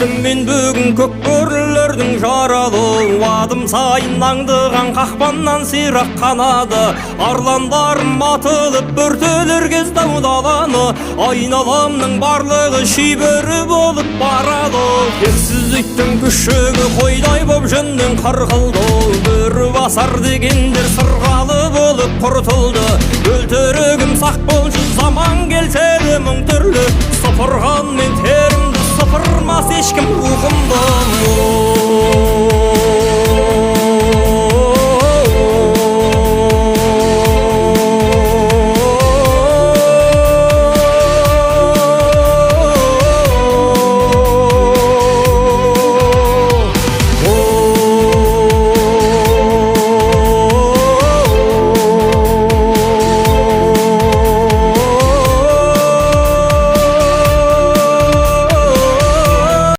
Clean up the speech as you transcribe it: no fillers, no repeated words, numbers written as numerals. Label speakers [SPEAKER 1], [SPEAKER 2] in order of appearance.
[SPEAKER 1] Өстім мен бүгін көк бөрілердің жаралы, адым сайын аңдыған қақпаннан сирақ қанады. Арландарым атылып бүртелер кез даудаланы, айналамның барлығы шибөрі болып барады. Ерсіз иттің күшігі қойдай боп жөннен қырқылды, бөрі басар дегендер сырғалы болып құртылды. Өлтірігім сақ болшы, заман келсе де мың түрлі, сыпырған мен терімді сыпырмас ешкім ұғымды.